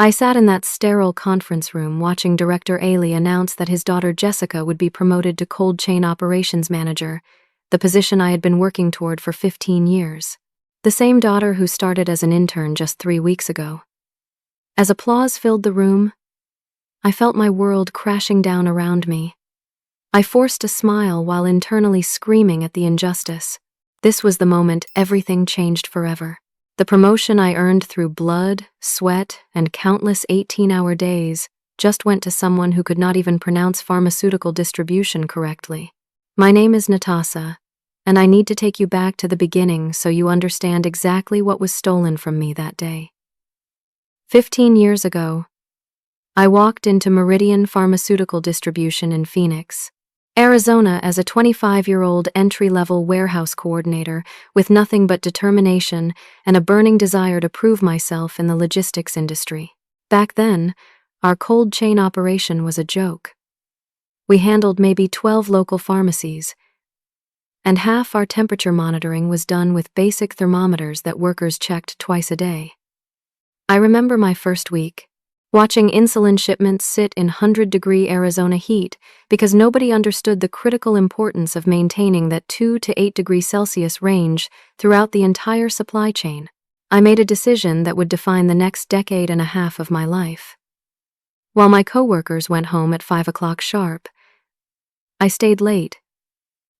I sat in that sterile conference room watching Director Ailey announce that his daughter Jessica would be promoted to cold chain operations manager, the position I had been working toward for 15 years. The same daughter who started as an intern just 3 weeks ago. As applause filled the room, I felt my world crashing down around me. I forced a smile while internally screaming at the injustice. This was the moment everything changed forever. The promotion I earned through blood, sweat, and countless 18-hour days just went to someone who could not even pronounce pharmaceutical distribution correctly. My name is Natasha, and I need to take you back to the beginning so you understand exactly what was stolen from me that day. 15 years ago, I walked into Meridian Pharmaceutical Distribution in Phoenix, Arizona as a 25-year-old entry-level warehouse coordinator with nothing but determination and a burning desire to prove myself in the logistics industry. Back then, our cold chain operation was a joke. We handled maybe 12 local pharmacies, and half our temperature monitoring was done with basic thermometers that workers checked twice a day. I remember my first week, watching insulin shipments sit in 100-degree Arizona heat because nobody understood the critical importance of maintaining that 2 to 8 degrees Celsius range throughout the entire supply chain. I made a decision that would define the next decade and a half of my life. While my coworkers went home at 5 o'clock sharp, I stayed late,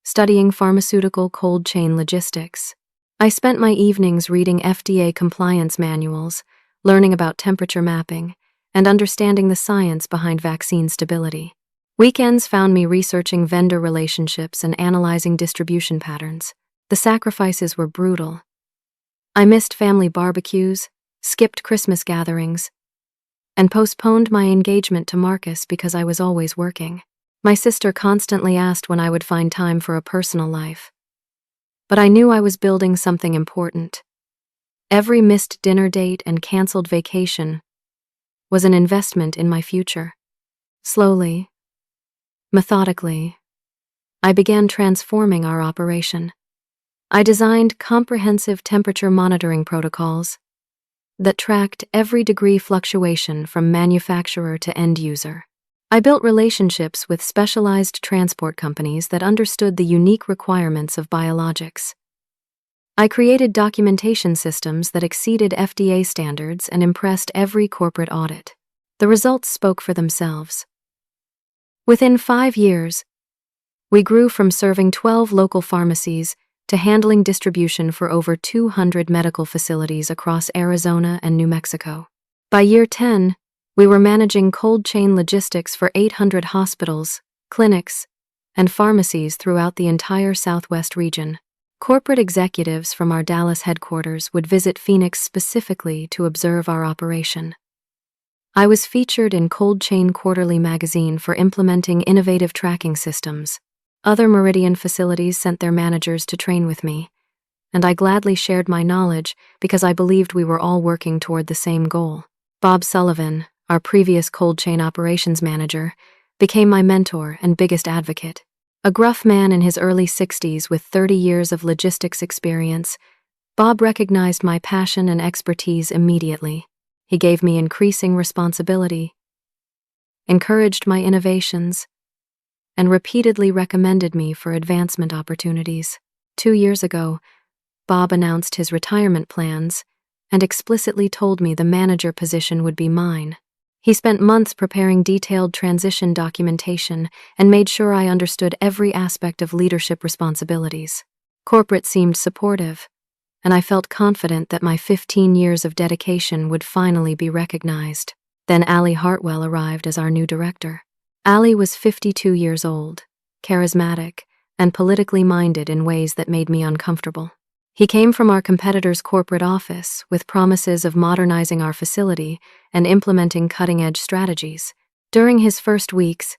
studying pharmaceutical cold chain logistics. I spent my evenings reading FDA compliance manuals, learning about temperature mapping, and understanding the science behind vaccine stability. Weekends found me researching vendor relationships and analyzing distribution patterns. The sacrifices were brutal. I missed family barbecues, skipped Christmas gatherings, and postponed my engagement to Marcus because I was always working. My sister constantly asked when I would find time for a personal life. But I knew I was building something important. Every missed dinner date and canceled vacation was an investment in my future. Slowly, methodically, I began transforming our operation. I designed comprehensive temperature monitoring protocols that tracked every degree fluctuation from manufacturer to end user. I built relationships with specialized transport companies that understood the unique requirements of biologics. I created documentation systems that exceeded FDA standards and impressed every corporate audit. The results spoke for themselves. Within 5 years, we grew from serving 12 local pharmacies to handling distribution for over 200 medical facilities across Arizona and New Mexico. By year 10, we were managing cold chain logistics for 800 hospitals, clinics, and pharmacies throughout the entire Southwest region. Corporate executives from our Dallas headquarters would visit Phoenix specifically to observe our operation. I was featured in Cold Chain Quarterly magazine for implementing innovative tracking systems. Other Meridian facilities sent their managers to train with me, and I gladly shared my knowledge because I believed we were all working toward the same goal. Bob Sullivan, our previous cold chain operations manager, became my mentor and biggest advocate. A gruff man in his early 60s with 30 years of logistics experience, Bob recognized my passion and expertise immediately. He gave me increasing responsibility, encouraged my innovations, and repeatedly recommended me for advancement opportunities. 2 years ago, Bob announced his retirement plans and explicitly told me the manager position would be mine. He spent months preparing detailed transition documentation and made sure I understood every aspect of leadership responsibilities. Corporate seemed supportive, and I felt confident that my 15 years of dedication would finally be recognized. Then Allie Hartwell arrived as our new director. Allie was 52 years old, charismatic, and politically minded in ways that made me uncomfortable. He came from our competitor's corporate office with promises of modernizing our facility and implementing cutting-edge strategies. During his first weeks,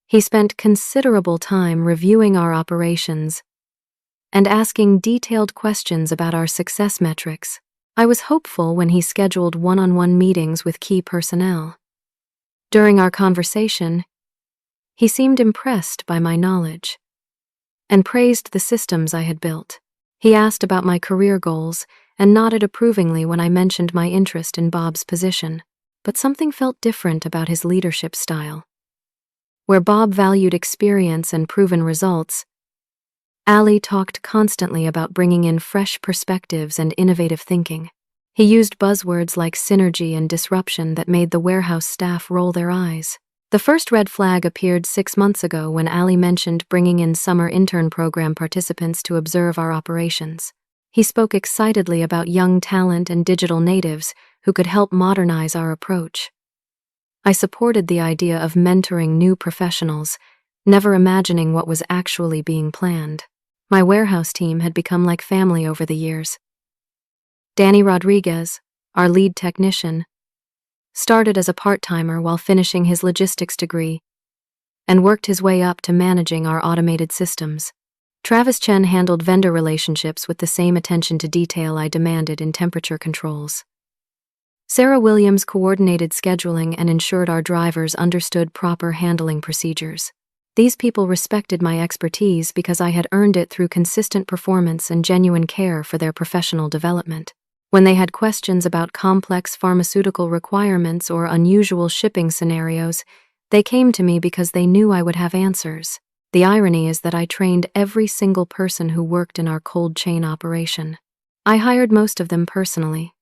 he spent considerable time reviewing our operations and asking detailed questions about our success metrics. I was hopeful when he scheduled one-on-one meetings with key personnel. During our conversation, he seemed impressed by my knowledge and praised the systems I had built. He asked about my career goals and nodded approvingly when I mentioned my interest in Bob's position. but something felt different about his leadership style. Where Bob valued experience and proven results, Ali talked constantly about bringing in fresh perspectives and innovative thinking. He used buzzwords like synergy and disruption that made the warehouse staff roll their eyes. The first red flag appeared 6 months ago when Ali mentioned bringing in summer intern program participants to observe our operations. He spoke excitedly about young talent and digital natives who could help modernize our approach. I supported the idea of mentoring new professionals, never imagining what was actually being planned. My warehouse team had become like family over the years. Danny Rodriguez, our lead technician, started as a part-timer while finishing his logistics degree and worked his way up to managing our automated systems. Travis Chen handled vendor relationships with the same attention to detail I demanded in temperature controls. Sarah Williams coordinated scheduling and ensured our drivers understood proper handling procedures. These people respected my expertise because I had earned it through consistent performance and genuine care for their professional development. When they had questions about complex pharmaceutical requirements or unusual shipping scenarios, they came to me because they knew I would have answers. The irony is that I trained every single person who worked in our cold chain operation. I hired most of them personally,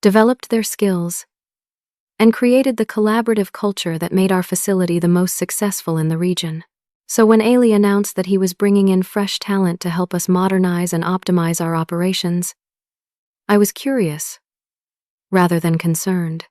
developed their skills, and created the collaborative culture that made our facility the most successful in the region. So when Ali announced that he was bringing in fresh talent to help us modernize and optimize our operations, I was curious, rather than concerned.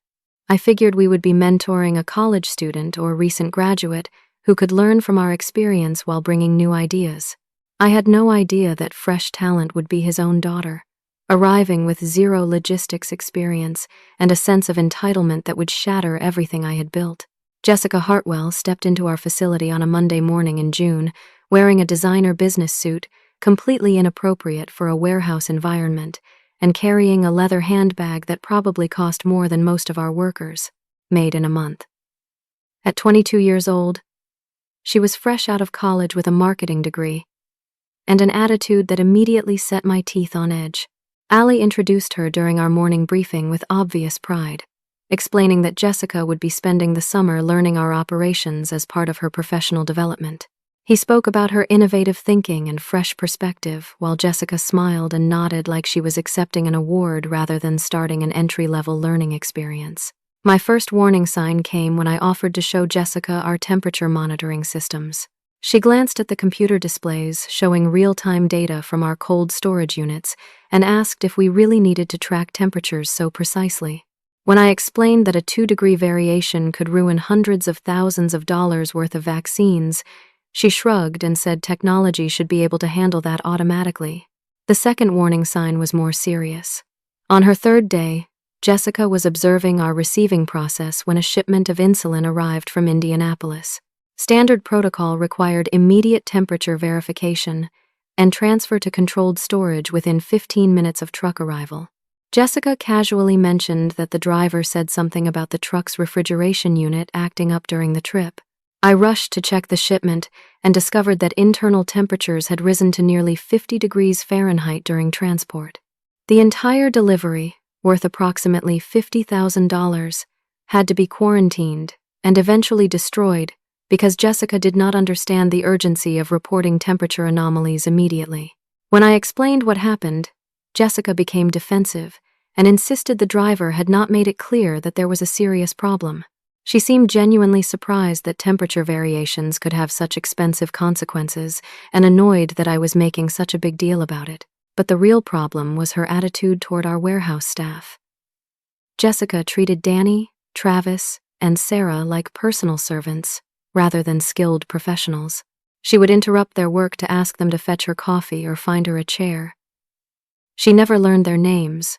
I figured we would be mentoring a college student or recent graduate who could learn from our experience while bringing new ideas. I had no idea that fresh talent would be his own daughter, arriving with zero logistics experience and a sense of entitlement that would shatter everything I had built. Jessica Hartwell stepped into our facility on a Monday morning in June, wearing a designer business suit, completely inappropriate for a warehouse environment, and carrying a leather handbag that probably cost more than most of our workers, made in a month. At 22 years old, she was fresh out of college with a marketing degree and an attitude that immediately set my teeth on edge. Ali introduced her during our morning briefing with obvious pride, explaining that Jessica would be spending the summer learning our operations as part of her professional development. He spoke about her innovative thinking and fresh perspective, while Jessica smiled and nodded like she was accepting an award rather than starting an entry-level learning experience. My first warning sign came when I offered to show Jessica our temperature monitoring systems. She glanced at the computer displays showing real-time data from our cold storage units and asked if we really needed to track temperatures so precisely. When I explained that a 2-degree variation could ruin hundreds of thousands of dollars worth of vaccines, she shrugged and said technology should be able to handle that automatically. The second warning sign was more serious. On her third day, Jessica was observing our receiving process when a shipment of insulin arrived from Indianapolis. Standard protocol required immediate temperature verification and transfer to controlled storage within 15 minutes of truck arrival. Jessica casually mentioned that the driver said something about the truck's refrigeration unit acting up during the trip. I rushed to check the shipment and discovered that internal temperatures had risen to nearly 50 degrees Fahrenheit during transport. The entire delivery, worth approximately $50,000, had to be quarantined and eventually destroyed because Jessica did not understand the urgency of reporting temperature anomalies immediately. When I explained what happened, Jessica became defensive and insisted the driver had not made it clear that there was a serious problem. She seemed genuinely surprised that temperature variations could have such expensive consequences and annoyed that I was making such a big deal about it. But the real problem was her attitude toward our warehouse staff. Jessica treated Danny, Travis, and Sarah like personal servants rather than skilled professionals. She would interrupt their work to ask them to fetch her coffee or find her a chair. She never learned their names,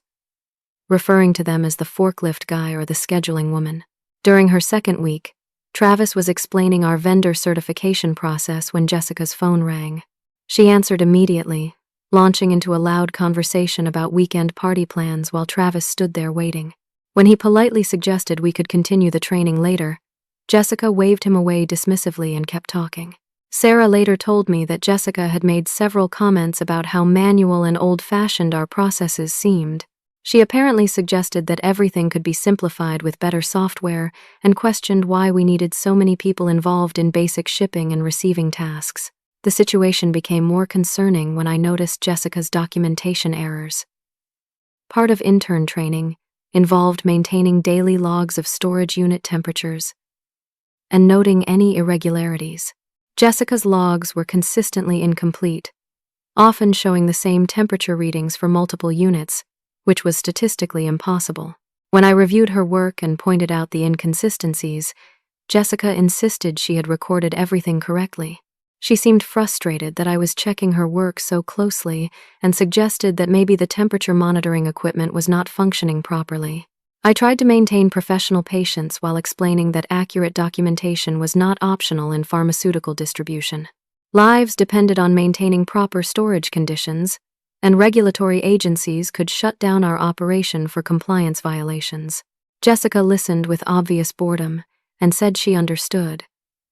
referring to them as the forklift guy or the scheduling woman. During her second week, Travis was explaining our vendor certification process when Jessica's phone rang. She answered immediately, launching into a loud conversation about weekend party plans while Travis stood there waiting. When he politely suggested we could continue the training later, Jessica waved him away dismissively and kept talking. Sarah later told me that Jessica had made several comments about how manual and old-fashioned our processes seemed. She apparently suggested that everything could be simplified with better software and questioned why we needed so many people involved in basic shipping and receiving tasks. The situation became more concerning when I noticed Jessica's documentation errors. Part of intern training involved maintaining daily logs of storage unit temperatures and noting any irregularities. Jessica's logs were consistently incomplete, often showing the same temperature readings for multiple units, which was statistically impossible. When I reviewed her work and pointed out the inconsistencies, Jessica insisted she had recorded everything correctly. She seemed frustrated that I was checking her work so closely and suggested that maybe the temperature monitoring equipment was not functioning properly. I tried to maintain professional patience while explaining that accurate documentation was not optional in pharmaceutical distribution. Lives depended on maintaining proper storage conditions, and regulatory agencies could shut down our operation for compliance violations. Jessica listened with obvious boredom and said she understood,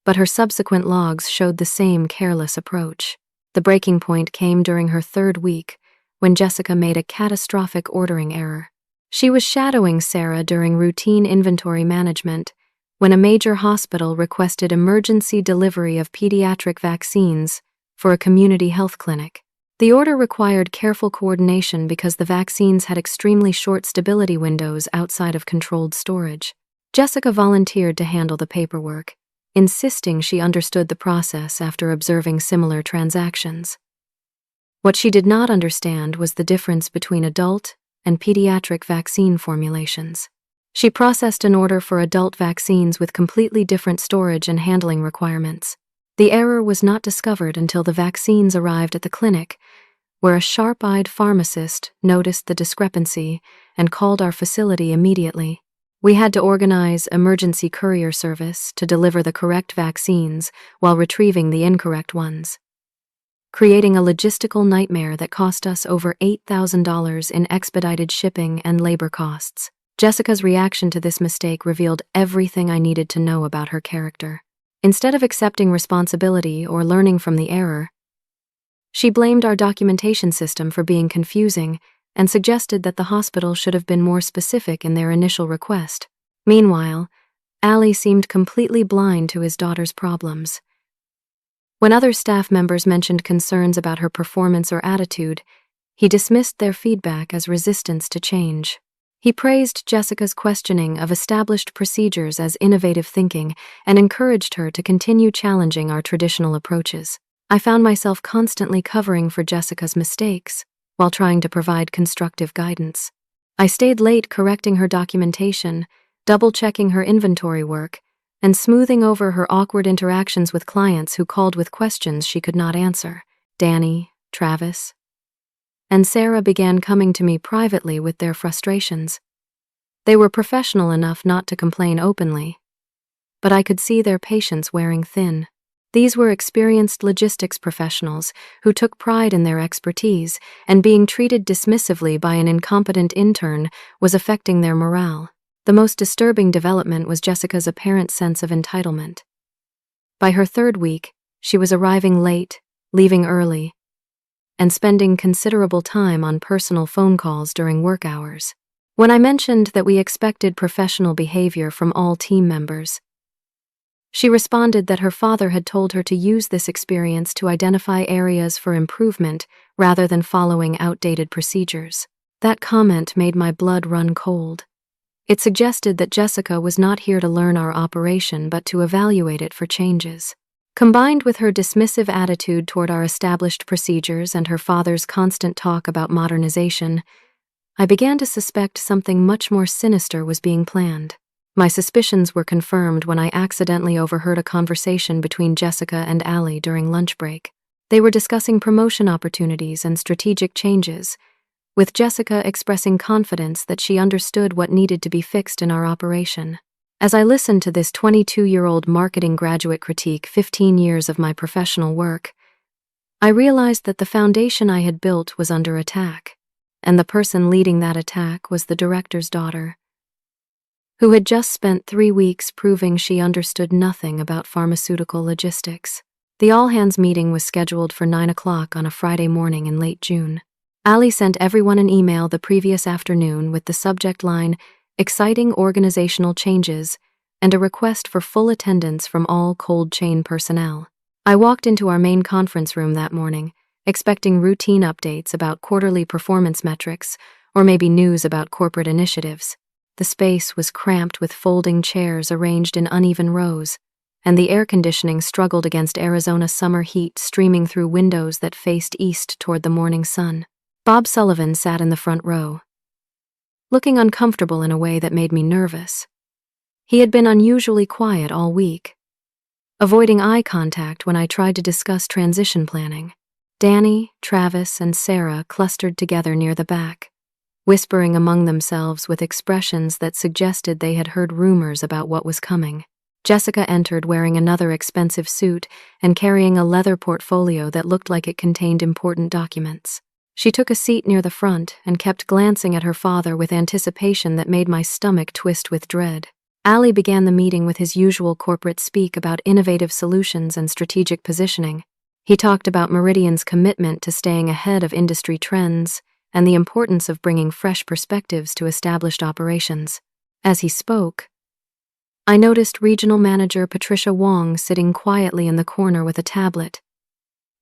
but her subsequent logs showed the same careless approach. The breaking point came during her third week, when Jessica made a catastrophic ordering error. She was shadowing Sarah during routine inventory management when a major hospital requested emergency delivery of pediatric vaccines for a community health clinic. The order required careful coordination because the vaccines had extremely short stability windows outside of controlled storage. Jessica volunteered to handle the paperwork, insisting she understood the process after observing similar transactions. What she did not understand was the difference between adult and pediatric vaccine formulations. She processed an order for adult vaccines with completely different storage and handling requirements. The error was not discovered until the vaccines arrived at the clinic, where a sharp-eyed pharmacist noticed the discrepancy and called our facility immediately. We had to organize emergency courier service to deliver the correct vaccines while retrieving the incorrect ones, creating a logistical nightmare that cost us over $8,000 in expedited shipping and labor costs. Jessica's reaction to this mistake revealed everything I needed to know about her character. Instead of accepting responsibility or learning from the error, she blamed our documentation system for being confusing and suggested that the hospital should have been more specific in their initial request. Meanwhile, Ali seemed completely blind to his daughter's problems. When other staff members mentioned concerns about her performance or attitude, he dismissed their feedback as resistance to change. He praised Jessica's questioning of established procedures as innovative thinking and encouraged her to continue challenging our traditional approaches. I found myself constantly covering for Jessica's mistakes while trying to provide constructive guidance. I stayed late correcting her documentation, double-checking her inventory work, and smoothing over her awkward interactions with clients who called with questions she could not answer. Danny, Travis, and Sarah began coming to me privately with their frustrations. They were professional enough not to complain openly, but I could see their patience wearing thin. These were experienced logistics professionals who took pride in their expertise, and being treated dismissively by an incompetent intern was affecting their morale. The most disturbing development was Jessica's apparent sense of entitlement. By her third week, she was arriving late, leaving early, and spending considerable time on personal phone calls during work hours. When I mentioned that we expected professional behavior from all team members, she responded that her father had told her to use this experience to identify areas for improvement rather than following outdated procedures. That comment made my blood run cold. It suggested that Jessica was not here to learn our operation but to evaluate it for changes. Combined with her dismissive attitude toward our established procedures and her father's constant talk about modernization, I began to suspect something much more sinister was being planned. My suspicions were confirmed when I accidentally overheard a conversation between Jessica and Ali during lunch break. They were discussing promotion opportunities and strategic changes, with Jessica expressing confidence that she understood what needed to be fixed in our operation. As I listened to this 22-year-old marketing graduate critique 15 years of my professional work, I realized that the foundation I had built was under attack, and the person leading that attack was the director's daughter, who had just spent 3 weeks proving she understood nothing about pharmaceutical logistics. The all-hands meeting was scheduled for 9 o'clock on a Friday morning in late June. Ali sent everyone an email the previous afternoon with the subject line, "Exciting organizational changes," and a request for full attendance from all cold chain personnel. I walked into our main conference room that morning, expecting routine updates about quarterly performance metrics or maybe news about corporate initiatives. The space was cramped with folding chairs arranged in uneven rows, and the air conditioning struggled against Arizona summer heat streaming through windows that faced east toward the morning sun. Bob Sullivan sat in the front row, looking uncomfortable in a way that made me nervous. He had been unusually quiet all week, avoiding eye contact when I tried to discuss transition planning. Danny, Travis, and Sarah clustered together near the back, whispering among themselves with expressions that suggested they had heard rumors about what was coming. Jessica entered wearing another expensive suit and carrying a leather portfolio that looked like it contained important documents. She took a seat near the front and kept glancing at her father with anticipation that made my stomach twist with dread. Ali began the meeting with his usual corporate speak about innovative solutions and strategic positioning. He talked about Meridian's commitment to staying ahead of industry trends and the importance of bringing fresh perspectives to established operations. As he spoke, I noticed Regional Manager Patricia Wong sitting quietly in the corner with a tablet,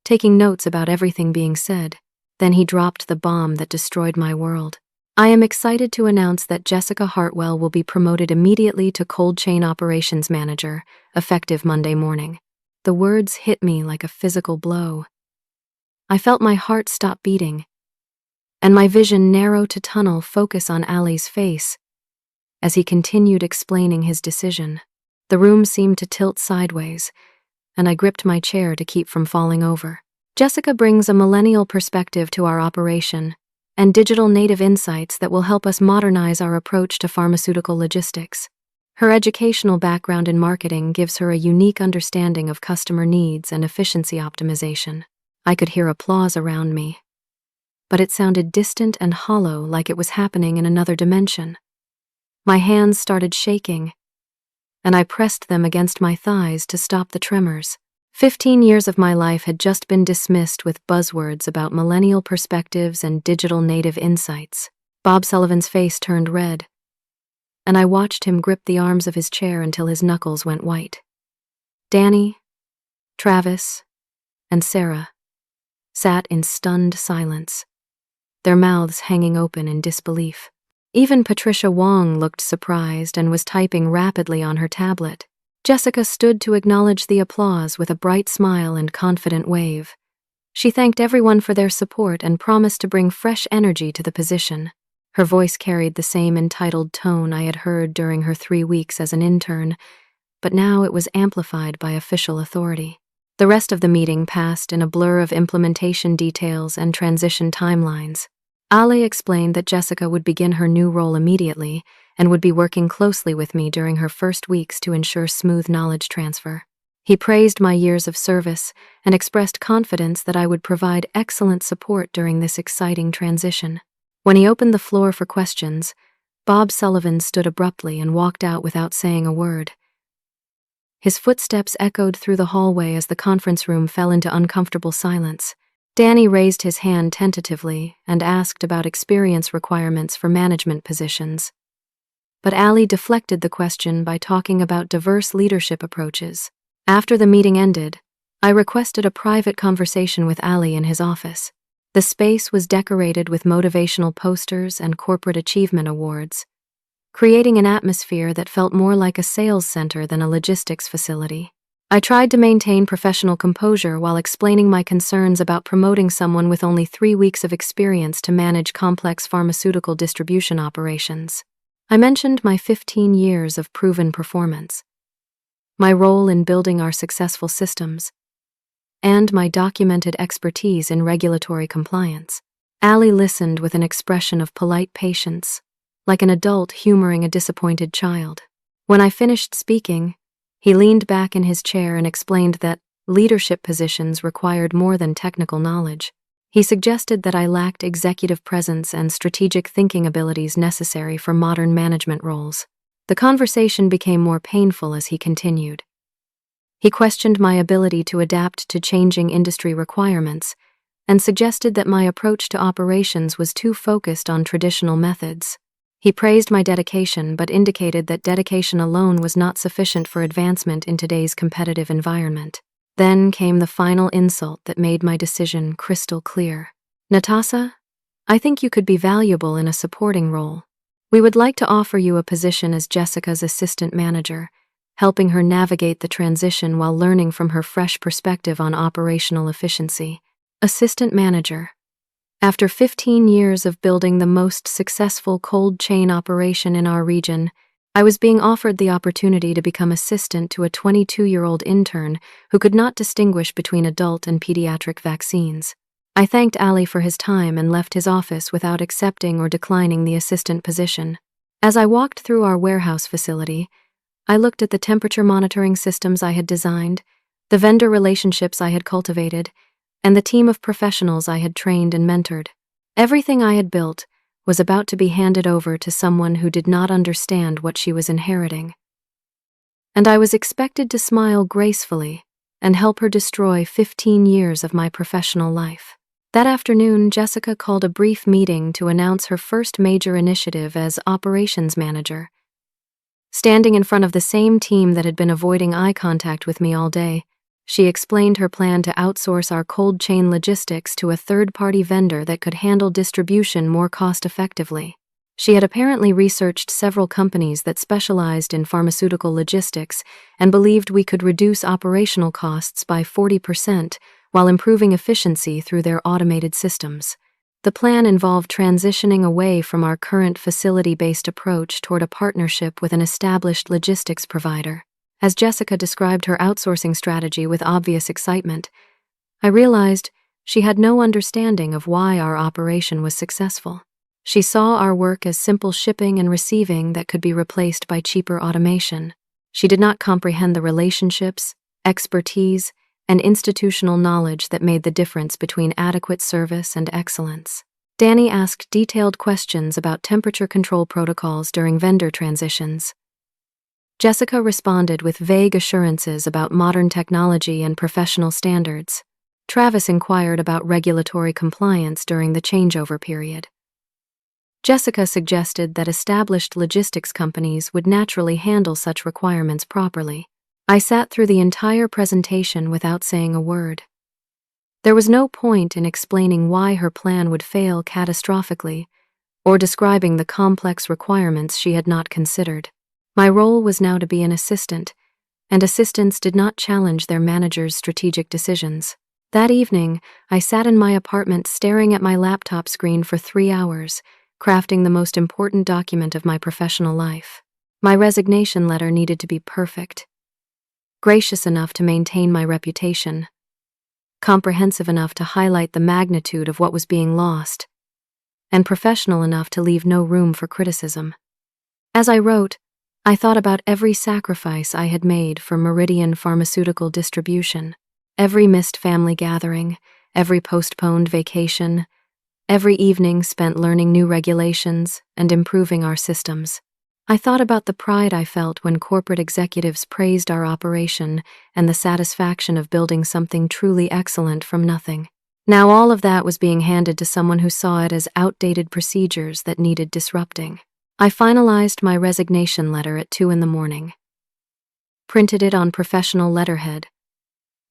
taking notes about everything being said. Then he dropped the bomb that destroyed my world. "I am excited to announce that Jessica Hartwell will be promoted immediately to Cold Chain Operations Manager, effective Monday morning." The words hit me like a physical blow. I felt my heart stop beating, and my vision narrow to tunnel focus on Ali's face as he continued explaining his decision. The room seemed to tilt sideways, and I gripped my chair to keep from falling over. "Jessica brings a millennial perspective to our operation and digital native insights that will help us modernize our approach to pharmaceutical logistics. Her educational background in marketing gives her a unique understanding of customer needs and efficiency optimization." I could hear applause around me, but it sounded distant and hollow, like it was happening in another dimension. My hands started shaking, and I pressed them against my thighs to stop the tremors. 15 years of my life had just been dismissed with buzzwords about millennial perspectives and digital native insights. Bob Sullivan's face turned red, and I watched him grip the arms of his chair until his knuckles went white. Danny, Travis, and Sarah sat in stunned silence, their mouths hanging open in disbelief. Even Patricia Wong looked surprised and was typing rapidly on her tablet. Jessica stood to acknowledge the applause with a bright smile and confident wave. She thanked everyone for their support and promised to bring fresh energy to the position. Her voice carried the same entitled tone I had heard during her 3 weeks as an intern, but now it was amplified by official authority. The rest of the meeting passed in a blur of implementation details and transition timelines. Ali explained that Jessica would begin her new role immediately and would be working closely with me during her first weeks to ensure smooth knowledge transfer. He praised my years of service and expressed confidence that I would provide excellent support during this exciting transition. When he opened the floor for questions, Bob Sullivan stood abruptly and walked out without saying a word. His footsteps echoed through the hallway as the conference room fell into uncomfortable silence. Danny raised his hand tentatively and asked about experience requirements for management positions. But Ali deflected the question by talking about diverse leadership approaches. After the meeting ended, I requested a private conversation with Ali in his office. The space was decorated with motivational posters and corporate achievement awards, creating an atmosphere that felt more like a sales center than a logistics facility. I tried to maintain professional composure while explaining my concerns about promoting someone with only 3 weeks of experience to manage complex pharmaceutical distribution operations. I mentioned my 15 years of proven performance, my role in building our successful systems, and my documented expertise in regulatory compliance. Ali listened with an expression of polite patience, like an adult humoring a disappointed child. When I finished speaking, he leaned back in his chair and explained that leadership positions required more than technical knowledge. He suggested that I lacked executive presence and strategic thinking abilities necessary for modern management roles. The conversation became more painful as he continued. He questioned my ability to adapt to changing industry requirements and suggested that my approach to operations was too focused on traditional methods. He praised my dedication but indicated that dedication alone was not sufficient for advancement in today's competitive environment. Then came the final insult that made my decision crystal clear. "Natasha, I think you could be valuable in a supporting role. We would like to offer you a position as Jessica's assistant manager, helping her navigate the transition while learning from her fresh perspective on operational efficiency." Assistant manager. After 15 years of building the most successful cold chain operation in our region, I was being offered the opportunity to become assistant to a 22-year-old intern who could not distinguish between adult and pediatric vaccines. I thanked Ali for his time and left his office without accepting or declining the assistant position. As I walked through our warehouse facility, I looked at the temperature monitoring systems I had designed, the vendor relationships I had cultivated, and the team of professionals I had trained and mentored. Everything I had built was about to be handed over to someone who did not understand what she was inheriting. And I was expected to smile gracefully and help her destroy 15 years of my professional life. That afternoon, Jessica called a brief meeting to announce her first major initiative as operations manager. Standing in front of the same team that had been avoiding eye contact with me all day, she explained her plan to outsource our cold chain logistics to a third-party vendor that could handle distribution more cost-effectively. She had apparently researched several companies that specialized in pharmaceutical logistics and believed we could reduce operational costs by 40% while improving efficiency through their automated systems. The plan involved transitioning away from our current facility-based approach toward a partnership with an established logistics provider. As Jessica described her outsourcing strategy with obvious excitement, I realized she had no understanding of why our operation was successful. She saw our work as simple shipping and receiving that could be replaced by cheaper automation. She did not comprehend the relationships, expertise, and institutional knowledge that made the difference between adequate service and excellence. Danny asked detailed questions about temperature control protocols during vendor transitions. Jessica responded with vague assurances about modern technology and professional standards. Travis inquired about regulatory compliance during the changeover period. Jessica suggested that established logistics companies would naturally handle such requirements properly. I sat through the entire presentation without saying a word. There was no point in explaining why her plan would fail catastrophically or describing the complex requirements she had not considered. My role was now to be an assistant, and assistants did not challenge their managers' strategic decisions. That evening, I sat in my apartment staring at my laptop screen for 3 hours, crafting the most important document of my professional life. My resignation letter needed to be perfect, gracious enough to maintain my reputation, comprehensive enough to highlight the magnitude of what was being lost, and professional enough to leave no room for criticism. As I wrote, I thought about every sacrifice I had made for Meridian pharmaceutical distribution, every missed family gathering, every postponed vacation, every evening spent learning new regulations and improving our systems. I thought about the pride I felt when corporate executives praised our operation and the satisfaction of building something truly excellent from nothing. Now all of that was being handed to someone who saw it as outdated procedures that needed disrupting. I finalized my resignation letter at 2 a.m, printed it on professional letterhead,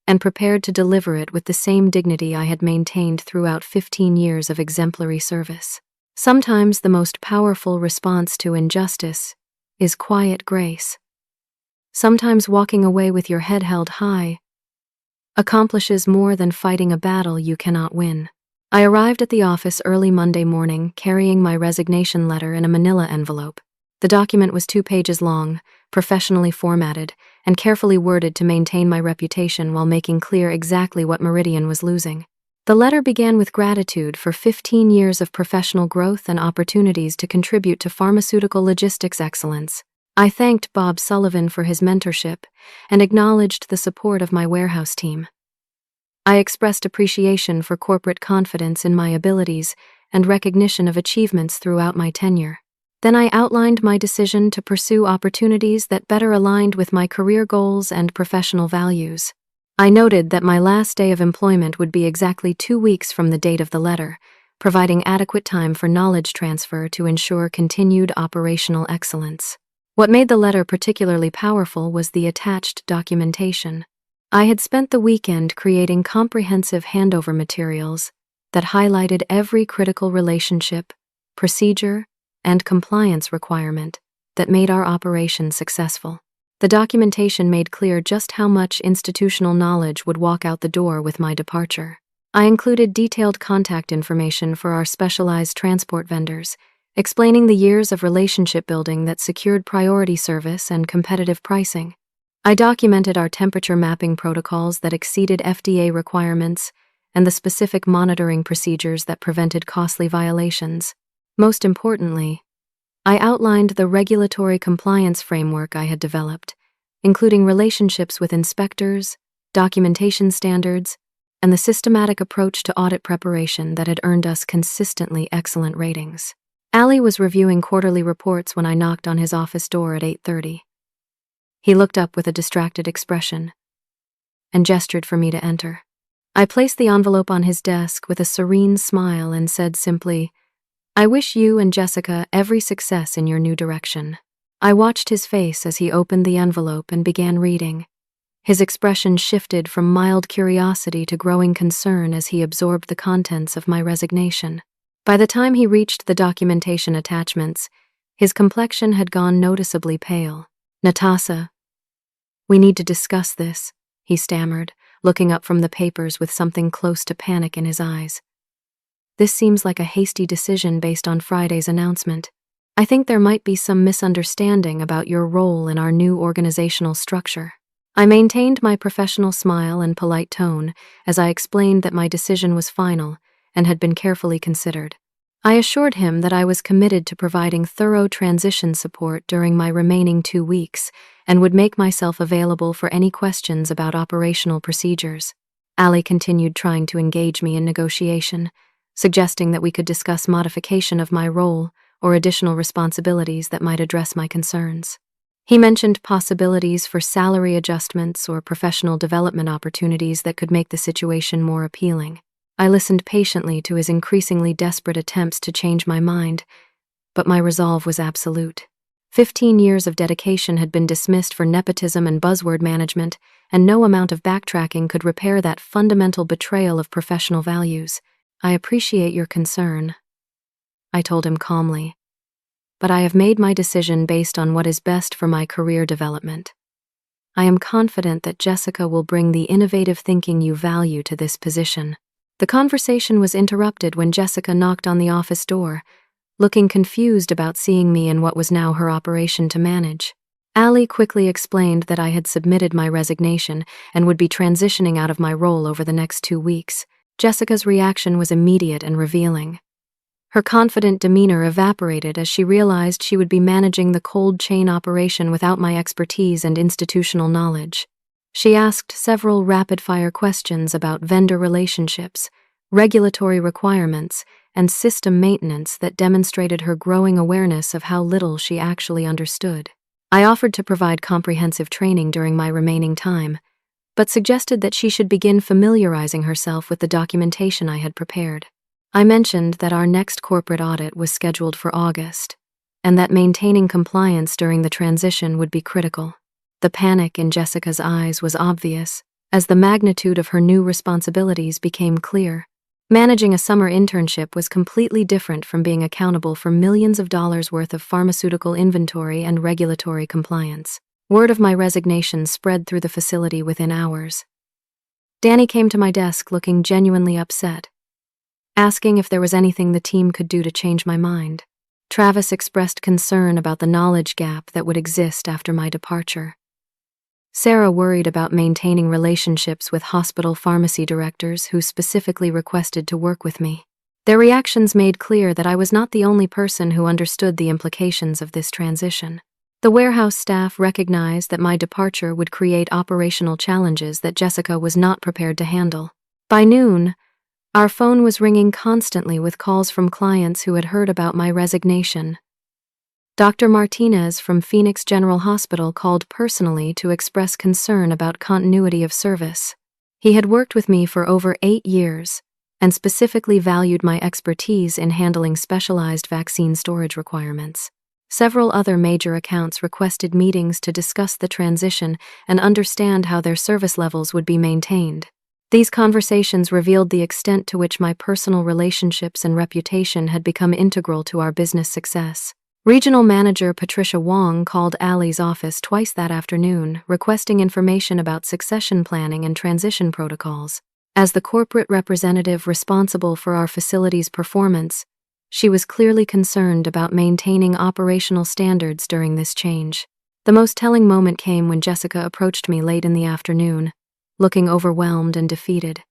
and prepared to deliver it with the same dignity I had maintained throughout 15 years of exemplary service. Sometimes the most powerful response to injustice is quiet grace. Sometimes walking away with your head held high accomplishes more than fighting a battle you cannot win. I arrived at the office early Monday morning, carrying my resignation letter in a manila envelope. The document was 2 pages long, professionally formatted, and carefully worded to maintain my reputation while making clear exactly what Meridian was losing. The letter began with gratitude for 15 years of professional growth and opportunities to contribute to pharmaceutical logistics excellence. I thanked Bob Sullivan for his mentorship and acknowledged the support of my warehouse team. I expressed appreciation for corporate confidence in my abilities and recognition of achievements throughout my tenure. Then I outlined my decision to pursue opportunities that better aligned with my career goals and professional values. I noted that my last day of employment would be exactly 2 weeks from the date of the letter, providing adequate time for knowledge transfer to ensure continued operational excellence. What made the letter particularly powerful was the attached documentation. I had spent the weekend creating comprehensive handover materials that highlighted every critical relationship, procedure, and compliance requirement that made our operation successful. The documentation made clear just how much institutional knowledge would walk out the door with my departure. I included detailed contact information for our specialized transport vendors, explaining the years of relationship building that secured priority service and competitive pricing. I documented our temperature mapping protocols that exceeded FDA requirements and the specific monitoring procedures that prevented costly violations. Most importantly, I outlined the regulatory compliance framework I had developed, including relationships with inspectors, documentation standards, and the systematic approach to audit preparation that had earned us consistently excellent ratings. Ali was reviewing quarterly reports when I knocked on his office door at 8:30. He looked up with a distracted expression and gestured for me to enter. I placed the envelope on his desk with a serene smile and said simply, "I wish you and Jessica every success in your new direction." I watched his face as he opened the envelope and began reading. His expression shifted from mild curiosity to growing concern as he absorbed the contents of my resignation. By the time he reached the documentation attachments, his complexion had gone noticeably pale. "Natasha, we need to discuss this," he stammered, looking up from the papers with something close to panic in his eyes. "This seems like a hasty decision based on Friday's announcement. I think there might be some misunderstanding about your role in our new organizational structure." I maintained my professional smile and polite tone as I explained that my decision was final and had been carefully considered. I assured him that I was committed to providing thorough transition support during my remaining 2 weeks and would make myself available for any questions about operational procedures. Ali continued trying to engage me in negotiation, suggesting that we could discuss modification of my role or additional responsibilities that might address my concerns. He mentioned possibilities for salary adjustments or professional development opportunities that could make the situation more appealing. I listened patiently to his increasingly desperate attempts to change my mind, but my resolve was absolute. 15 years of dedication had been dismissed for nepotism and buzzword management, and no amount of backtracking could repair that fundamental betrayal of professional values. "I appreciate your concern," I told him calmly, "but I have made my decision based on what is best for my career development. I am confident that Jessica will bring the innovative thinking you value to this position." The conversation was interrupted when Jessica knocked on the office door, looking confused about seeing me in what was now her operation to manage. Ali quickly explained that I had submitted my resignation and would be transitioning out of my role over the next 2 weeks. Jessica's reaction was immediate and revealing. Her confident demeanor evaporated as she realized she would be managing the cold chain operation without my expertise and institutional knowledge. She asked several rapid-fire questions about vendor relationships, regulatory requirements, and system maintenance that demonstrated her growing awareness of how little she actually understood. I offered to provide comprehensive training during my remaining time, but suggested that she should begin familiarizing herself with the documentation I had prepared. I mentioned that our next corporate audit was scheduled for August, and that maintaining compliance during the transition would be critical. The panic in Jessica's eyes was obvious, as the magnitude of her new responsibilities became clear. Managing a summer internship was completely different from being accountable for millions of dollars worth of pharmaceutical inventory and regulatory compliance. Word of my resignation spread through the facility within hours. Danny came to my desk looking genuinely upset, asking if there was anything the team could do to change my mind. Travis expressed concern about the knowledge gap that would exist after my departure. Sarah worried about maintaining relationships with hospital pharmacy directors who specifically requested to work with me. Their reactions made clear that I was not the only person who understood the implications of this transition. The warehouse staff recognized that my departure would create operational challenges that Jessica was not prepared to handle. By noon, our phone was ringing constantly with calls from clients who had heard about my resignation. Dr. Martinez from Phoenix General Hospital called personally to express concern about continuity of service. He had worked with me for over 8 years and specifically valued my expertise in handling specialized vaccine storage requirements. Several other major accounts requested meetings to discuss the transition and understand how their service levels would be maintained. These conversations revealed the extent to which my personal relationships and reputation had become integral to our business success. Regional Manager Patricia Wong called Allie's office twice that afternoon, requesting information about succession planning and transition protocols. As the corporate representative responsible for our facility's performance, she was clearly concerned about maintaining operational standards during this change. The most telling moment came when Jessica approached me late in the afternoon, looking overwhelmed and defeated.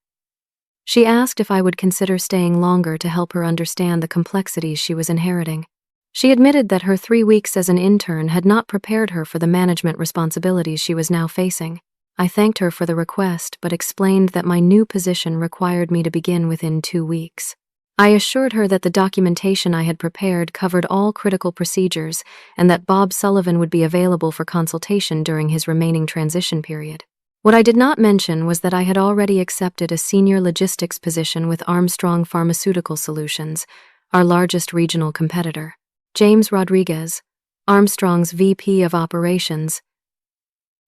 She asked if I would consider staying longer to help her understand the complexities she was inheriting. She admitted that her 3 weeks as an intern had not prepared her for the management responsibilities she was now facing. I thanked her for the request, but explained that my new position required me to begin within 2 weeks. I assured her that the documentation I had prepared covered all critical procedures and that Bob Sullivan would be available for consultation during his remaining transition period. What I did not mention was that I had already accepted a senior logistics position with Armstrong Pharmaceutical Solutions, our largest regional competitor. James Rodriguez, Armstrong's VP of Operations,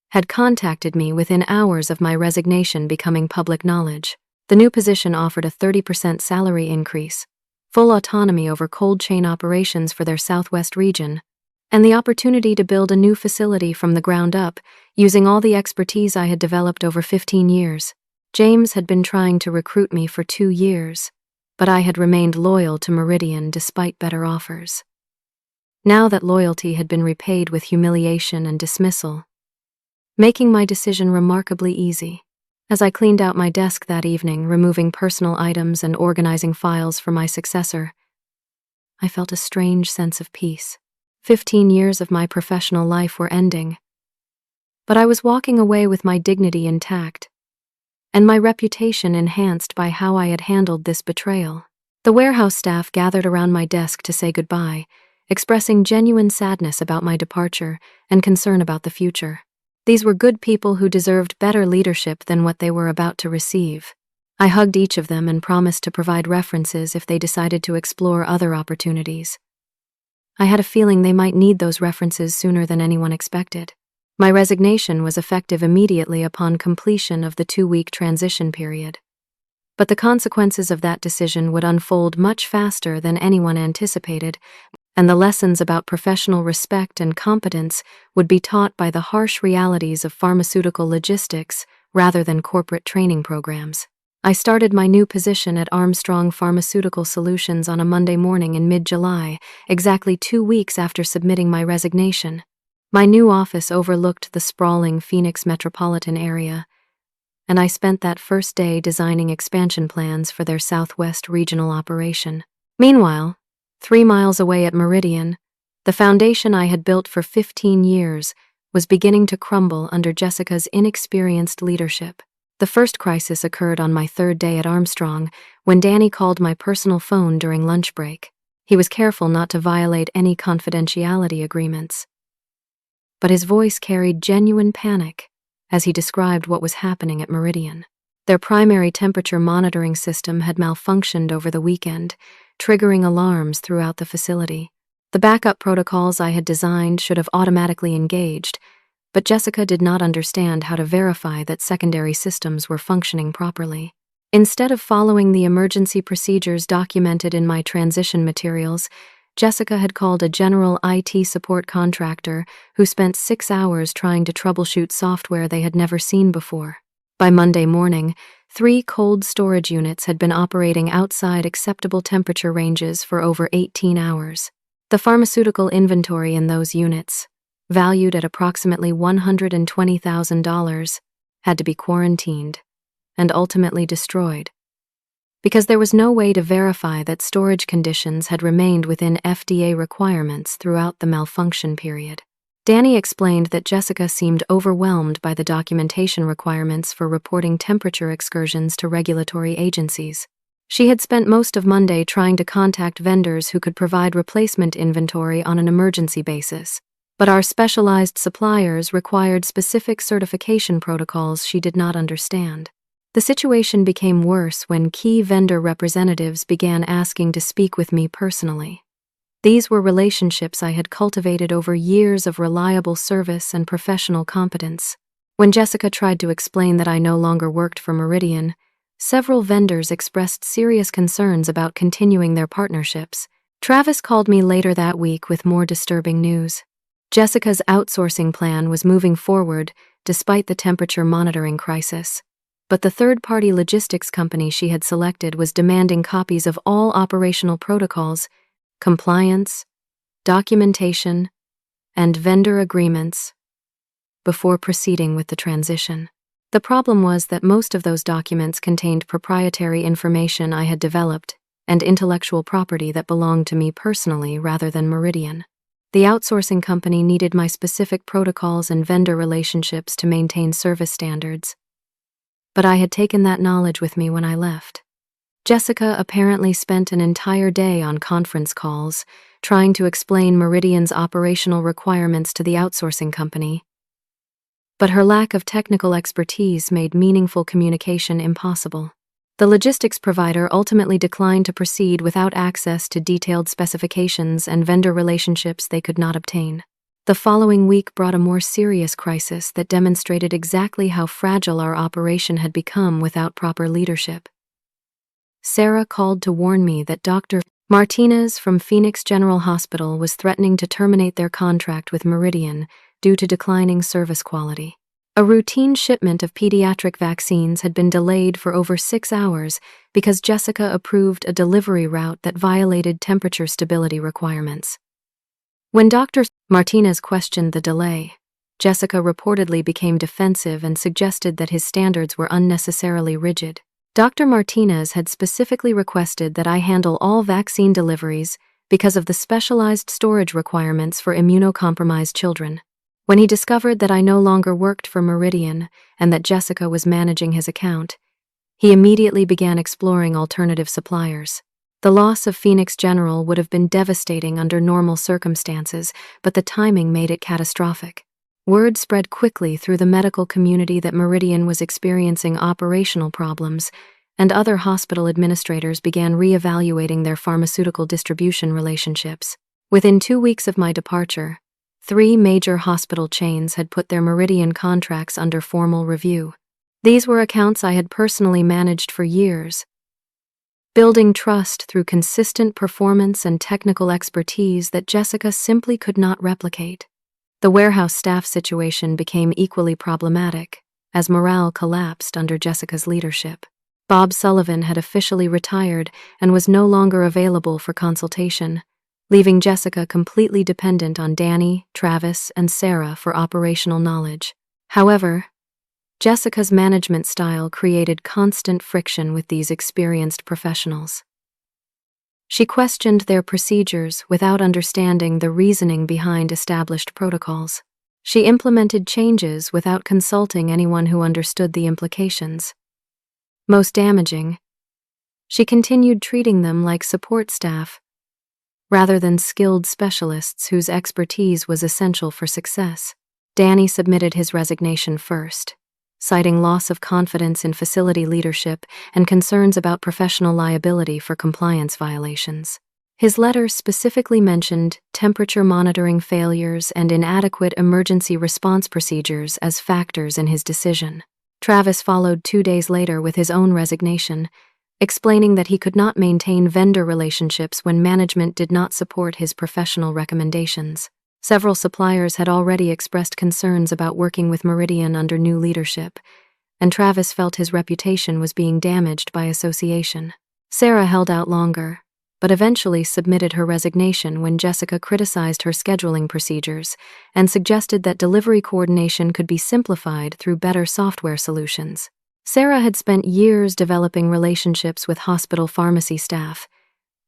had contacted me within hours of my resignation becoming public knowledge. The new position offered a 30% salary increase, full autonomy over cold chain operations for their Southwest region, and the opportunity to build a new facility from the ground up using all the expertise I had developed over 15 years. James had been trying to recruit me for 2 years, but I had remained loyal to Meridian despite better offers. Now that loyalty had been repaid with humiliation and dismissal, making my decision remarkably easy. As I cleaned out my desk that evening, removing personal items and organizing files for my successor, I felt a strange sense of peace. 15 years of my professional life were ending, but I was walking away with my dignity intact and my reputation enhanced by how I had handled this betrayal. The warehouse staff gathered around my desk to say goodbye, expressing genuine sadness about my departure and concern about the future. These were good people who deserved better leadership than what they were about to receive. I hugged each of them and promised to provide references if they decided to explore other opportunities. I had a feeling they might need those references sooner than anyone expected. My resignation was effective immediately upon completion of the 2-week transition period. But the consequences of that decision would unfold much faster than anyone anticipated, and the lessons about professional respect and competence would be taught by the harsh realities of pharmaceutical logistics rather than corporate training programs. I started my new position at Armstrong Pharmaceutical Solutions on a Monday morning in mid-July, exactly 2 weeks after submitting my resignation. My new office overlooked the sprawling Phoenix metropolitan area, and I spent that first day designing expansion plans for their Southwest regional operation. Meanwhile, 3 miles away at Meridian, the foundation I had built for 15 years was beginning to crumble under Jessica's inexperienced leadership. The first crisis occurred on my 3rd day at Armstrong when Danny called my personal phone during lunch break. He was careful not to violate any confidentiality agreements, but his voice carried genuine panic as he described what was happening at Meridian. Their primary temperature monitoring system had malfunctioned over the weekend, triggering alarms throughout the facility. The backup protocols I had designed should have automatically engaged, but Jessica did not understand how to verify that secondary systems were functioning properly. Instead of following the emergency procedures documented in my transition materials, Jessica had called a general IT support contractor who spent 6 hours trying to troubleshoot software they had never seen before. By Monday morning, 3 cold storage units had been operating outside acceptable temperature ranges for over 18 hours. The pharmaceutical inventory in those units, valued at approximately $120,000, had to be quarantined and ultimately destroyed, because there was no way to verify that storage conditions had remained within FDA requirements throughout the malfunction period. Danny explained that Jessica seemed overwhelmed by the documentation requirements for reporting temperature excursions to regulatory agencies. She had spent most of Monday trying to contact vendors who could provide replacement inventory on an emergency basis, but our specialized suppliers required specific certification protocols she did not understand. The situation became worse when key vendor representatives began asking to speak with me personally. These were relationships I had cultivated over years of reliable service and professional competence. When Jessica tried to explain that I no longer worked for Meridian, several vendors expressed serious concerns about continuing their partnerships. Travis called me later that week with more disturbing news. Jessica's outsourcing plan was moving forward despite the temperature monitoring crisis. But the third-party logistics company she had selected was demanding copies of all operational protocols, compliance, documentation, and vendor agreements before proceeding with the transition. The problem was that most of those documents contained proprietary information I had developed and intellectual property that belonged to me personally rather than Meridian. The outsourcing company needed my specific protocols and vendor relationships to maintain service standards. But I had taken that knowledge with me when I left. Jessica apparently spent an entire day on conference calls, trying to explain Meridian's operational requirements to the outsourcing company. But her lack of technical expertise made meaningful communication impossible. The logistics provider ultimately declined to proceed without access to detailed specifications and vendor relationships they could not obtain. The following week brought a more serious crisis that demonstrated exactly how fragile our operation had become without proper leadership. Sarah called to warn me that Dr. Martinez from Phoenix General Hospital was threatening to terminate their contract with Meridian due to declining service quality. A routine shipment of pediatric vaccines had been delayed for over 6 hours because Jessica approved a delivery route that violated temperature stability requirements. When Dr. Martinez questioned the delay, Jessica reportedly became defensive and suggested that his standards were unnecessarily rigid. Dr. Martinez had specifically requested that I handle all vaccine deliveries because of the specialized storage requirements for immunocompromised children. When he discovered that I no longer worked for Meridian and that Jessica was managing his account, he immediately began exploring alternative suppliers. The loss of Phoenix General would have been devastating under normal circumstances, but the timing made it catastrophic. Word spread quickly through the medical community that Meridian was experiencing operational problems, and other hospital administrators began reevaluating their pharmaceutical distribution relationships. Within 2 weeks of my departure, 3 major hospital chains had put their Meridian contracts under formal review. These were accounts I had personally managed for years, building trust through consistent performance and technical expertise that Jessica simply could not replicate. The warehouse staff situation became equally problematic, as morale collapsed under Jessica's leadership. Bob Sullivan had officially retired and was no longer available for consultation, leaving Jessica completely dependent on Danny, Travis, and Sarah for operational knowledge. However, Jessica's management style created constant friction with these experienced professionals. She questioned their procedures without understanding the reasoning behind established protocols. She implemented changes without consulting anyone who understood the implications. Most damaging, she continued treating them like support staff, rather than skilled specialists whose expertise was essential for success. Danny submitted his resignation first, citing loss of confidence in facility leadership and concerns about professional liability for compliance violations. His letter specifically mentioned temperature monitoring failures and inadequate emergency response procedures as factors in his decision. Travis followed 2 days later with his own resignation, explaining that he could not maintain vendor relationships when management did not support his professional recommendations. Several suppliers had already expressed concerns about working with Meridian under new leadership, and Travis felt his reputation was being damaged by association. Sarah held out longer, but eventually submitted her resignation when Jessica criticized her scheduling procedures and suggested that delivery coordination could be simplified through better software solutions. Sarah had spent years developing relationships with hospital pharmacy staff,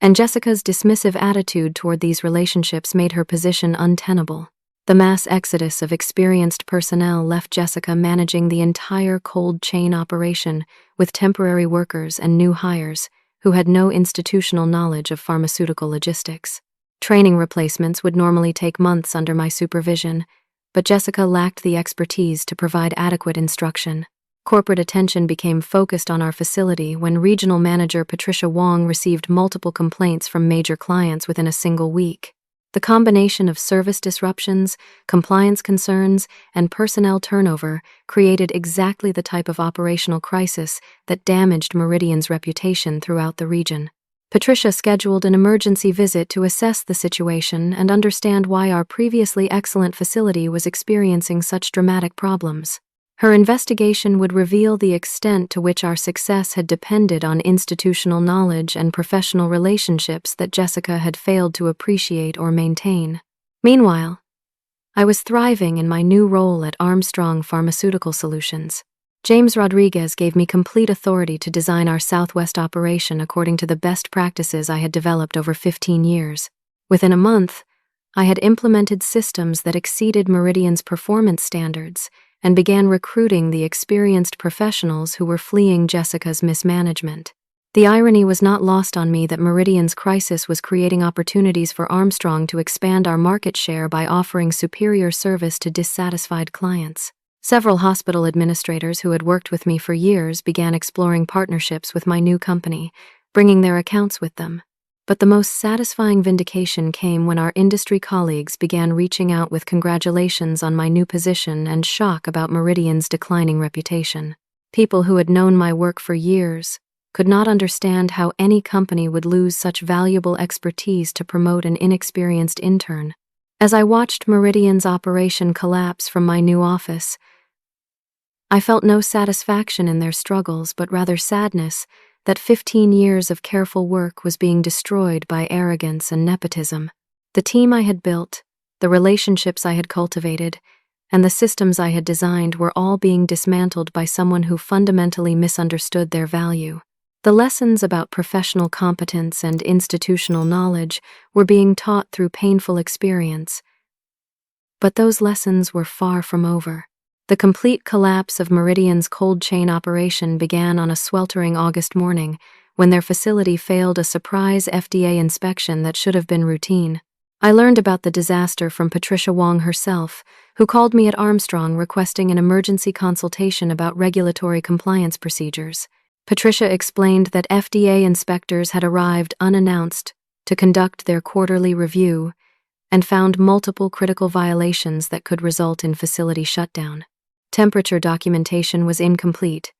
and Jessica's dismissive attitude toward these relationships made her position untenable. The mass exodus of experienced personnel left Jessica managing the entire cold chain operation with temporary workers and new hires who had no institutional knowledge of pharmaceutical logistics. Training replacements would normally take months under my supervision, but Jessica lacked the expertise to provide adequate instruction. Corporate attention became focused on our facility when regional manager Patricia Wong received multiple complaints from major clients within a single week. The combination of service disruptions, compliance concerns, and personnel turnover created exactly the type of operational crisis that damaged Meridian's reputation throughout the region. Patricia scheduled an emergency visit to assess the situation and understand why our previously excellent facility was experiencing such dramatic problems. Her investigation would reveal the extent to which our success had depended on institutional knowledge and professional relationships that Jessica had failed to appreciate or maintain. Meanwhile, I was thriving in my new role at Armstrong Pharmaceutical Solutions. James Rodriguez gave me complete authority to design our Southwest operation according to the best practices I had developed over 15 years. Within a month, I had implemented systems that exceeded Meridian's performance standards and began recruiting the experienced professionals who were fleeing Jessica's mismanagement. The irony was not lost on me that Meridian's crisis was creating opportunities for Armstrong to expand our market share by offering superior service to dissatisfied clients. Several hospital administrators who had worked with me for years began exploring partnerships with my new company, bringing their accounts with them. But the most satisfying vindication came when our industry colleagues began reaching out with congratulations on my new position and shock about Meridian's declining reputation. People who had known my work for years could not understand how any company would lose such valuable expertise to promote an inexperienced intern. As I watched Meridian's operation collapse from my new office, I felt no satisfaction in their struggles, but rather sadness that 15 years of careful work was being destroyed by arrogance and nepotism. The team I had built, the relationships I had cultivated, and the systems I had designed were all being dismantled by someone who fundamentally misunderstood their value. The lessons about professional competence and institutional knowledge were being taught through painful experience, but those lessons were far from over. The complete collapse of Meridian's cold chain operation began on a sweltering August morning when their facility failed a surprise FDA inspection that should have been routine. I learned about the disaster from Patricia Wong herself, who called me at Armstrong requesting an emergency consultation about regulatory compliance procedures. Patricia explained that FDA inspectors had arrived unannounced to conduct their quarterly review and found multiple critical violations that could result in facility shutdown. Temperature documentation was incomplete,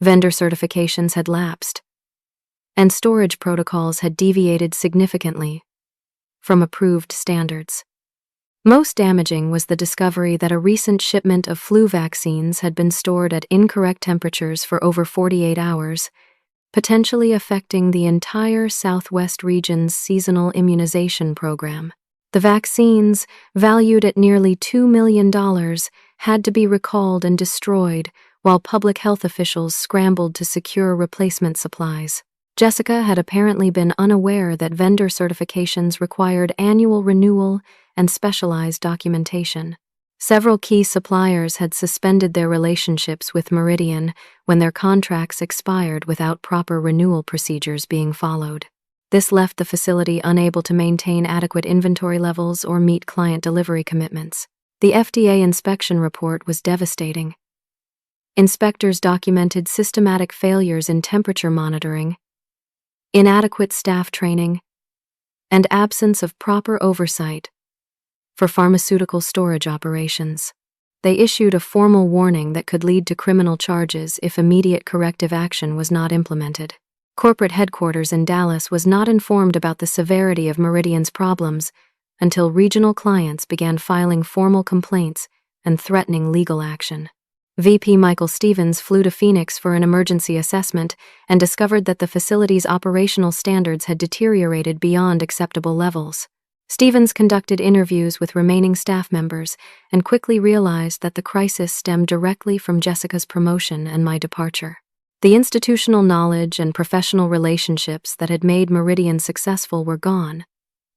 vendor certifications had lapsed, and storage protocols had deviated significantly from approved standards. Most damaging was the discovery that a recent shipment of flu vaccines had been stored at incorrect temperatures for over 48 hours, potentially affecting the entire Southwest region's seasonal immunization program. The vaccines, valued at nearly $2 million, had to be recalled and destroyed while public health officials scrambled to secure replacement supplies. Jessica had apparently been unaware that vendor certifications required annual renewal and specialized documentation. Several key suppliers had suspended their relationships with Meridian when their contracts expired without proper renewal procedures being followed. This left the facility unable to maintain adequate inventory levels or meet client delivery commitments. The FDA inspection report was devastating. Inspectors documented systematic failures in temperature monitoring, inadequate staff training, and absence of proper oversight for pharmaceutical storage operations. They issued a formal warning that could lead to criminal charges if immediate corrective action was not implemented. Corporate headquarters in Dallas was not informed about the severity of Meridian's problems until regional clients began filing formal complaints and threatening legal action. VP Michael Stevens flew to Phoenix for an emergency assessment and discovered that the facility's operational standards had deteriorated beyond acceptable levels. Stevens conducted interviews with remaining staff members and quickly realized that the crisis stemmed directly from Jessica's promotion and my departure. The institutional knowledge and professional relationships that had made Meridian successful were gone,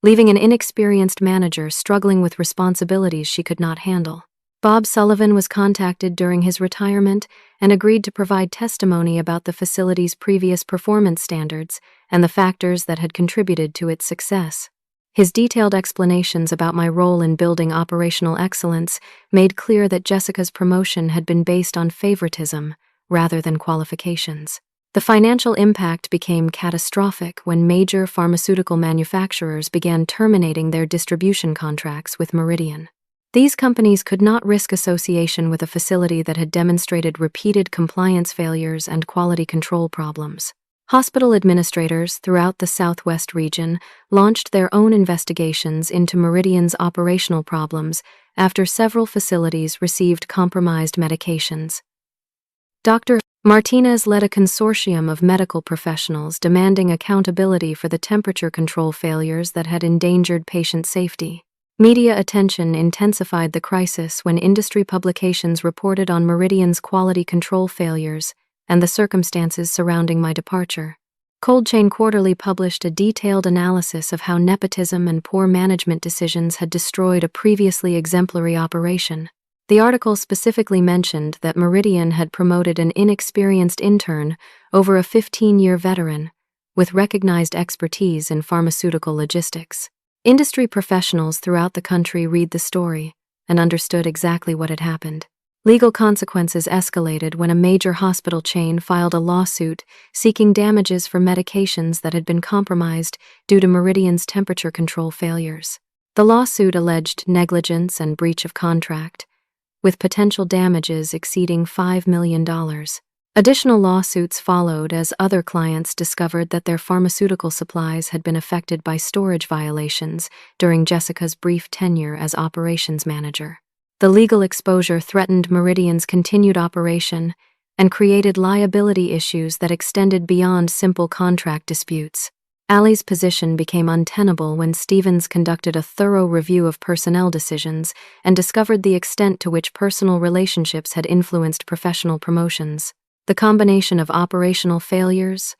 leaving an inexperienced manager struggling with responsibilities she could not handle. Bob Sullivan was contacted during his retirement and agreed to provide testimony about the facility's previous performance standards and the factors that had contributed to its success. His detailed explanations about my role in building operational excellence made clear that Jessica's promotion had been based on favoritism rather than qualifications. The financial impact became catastrophic when major pharmaceutical manufacturers began terminating their distribution contracts with Meridian. These companies could not risk association with a facility that had demonstrated repeated compliance failures and quality control problems. Hospital administrators throughout the Southwest region launched their own investigations into Meridian's operational problems after several facilities received compromised medications. Dr. Martinez led a consortium of medical professionals demanding accountability for the temperature control failures that had endangered patient safety. Media attention intensified the crisis when industry publications reported on Meridian's quality control failures and the circumstances surrounding my departure. Cold Chain Quarterly published a detailed analysis of how nepotism and poor management decisions had destroyed a previously exemplary operation. The article specifically mentioned that Meridian had promoted an inexperienced intern over a 15-year veteran with recognized expertise in pharmaceutical logistics. Industry professionals throughout the country read the story and understood exactly what had happened. Legal consequences escalated when a major hospital chain filed a lawsuit seeking damages for medications that had been compromised due to Meridian's temperature control failures. The lawsuit alleged negligence and breach of contract, with potential damages exceeding $5 million. Additional lawsuits followed as other clients discovered that their pharmaceutical supplies had been affected by storage violations during Jessica's brief tenure as operations manager. The legal exposure threatened Meridian's continued operation and created liability issues that extended beyond simple contract disputes. Allie's position became untenable when Stevens conducted a thorough review of personnel decisions and discovered the extent to which personal relationships had influenced professional promotions. The combination of operational failures,